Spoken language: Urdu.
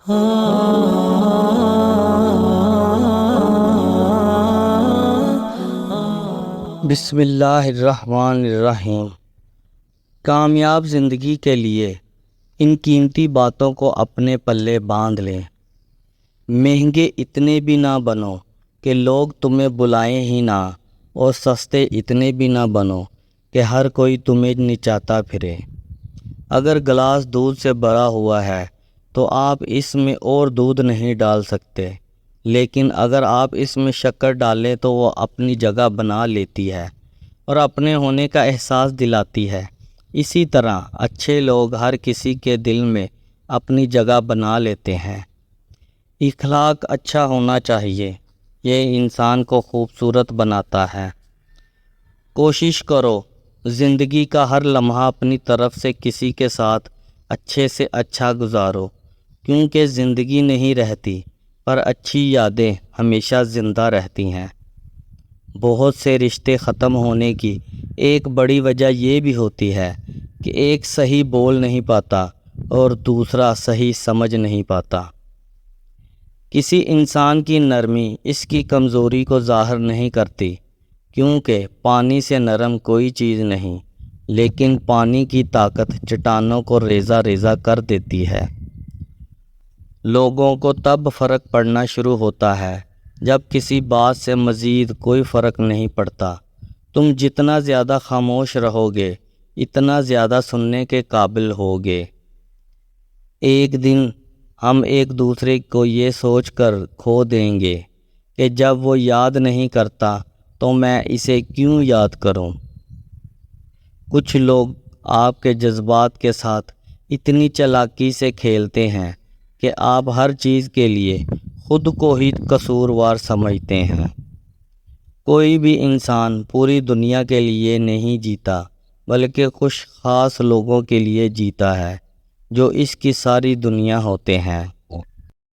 بسم اللہ الرحمن الرحیم۔ کامیاب زندگی کے لیے ان قیمتی باتوں کو اپنے پلے باندھ لیں۔ مہنگے اتنے بھی نہ بنو کہ لوگ تمہیں بلائیں ہی نہ، اور سستے اتنے بھی نہ بنو کہ ہر کوئی تمہیں نچاتا پھرے۔ اگر گلاس دودھ سے بھرا ہوا ہے تو آپ اس میں اور دودھ نہیں ڈال سکتے، لیکن اگر آپ اس میں شکر ڈالیں تو وہ اپنی جگہ بنا لیتی ہے اور اپنے ہونے کا احساس دلاتی ہے۔ اسی طرح اچھے لوگ ہر کسی کے دل میں اپنی جگہ بنا لیتے ہیں۔ اخلاق اچھا ہونا چاہیے، یہ انسان کو خوبصورت بناتا ہے۔ کوشش کرو زندگی کا ہر لمحہ اپنی طرف سے کسی کے ساتھ اچھے سے اچھا گزارو، کیونکہ زندگی نہیں رہتی پر اچھی یادیں ہمیشہ زندہ رہتی ہیں۔ بہت سے رشتے ختم ہونے کی ایک بڑی وجہ یہ بھی ہوتی ہے کہ ایک صحیح بول نہیں پاتا اور دوسرا صحیح سمجھ نہیں پاتا۔ کسی انسان کی نرمی اس کی کمزوری کو ظاہر نہیں کرتی، کیونکہ پانی سے نرم کوئی چیز نہیں، لیکن پانی کی طاقت چٹانوں کو ریزہ ریزہ کر دیتی ہے۔ لوگوں کو تب فرق پڑنا شروع ہوتا ہے جب کسی بات سے مزید کوئی فرق نہیں پڑتا۔ تم جتنا زیادہ خاموش رہو گے اتنا زیادہ سننے کے قابل ہوگے۔ ایک دن ہم ایک دوسرے کو یہ سوچ کر کھو دیں گے کہ جب وہ یاد نہیں کرتا تو میں اسے کیوں یاد کروں۔ کچھ لوگ آپ کے جذبات کے ساتھ اتنی چالاکی سے کھیلتے ہیں کہ آپ ہر چیز کے لیے خود کو ہی قصوروار سمجھتے ہیں۔ کوئی بھی انسان پوری دنیا کے لیے نہیں جیتا، بلکہ کچھ خاص لوگوں کے لیے جیتا ہے جو اس کی ساری دنیا ہوتے ہیں۔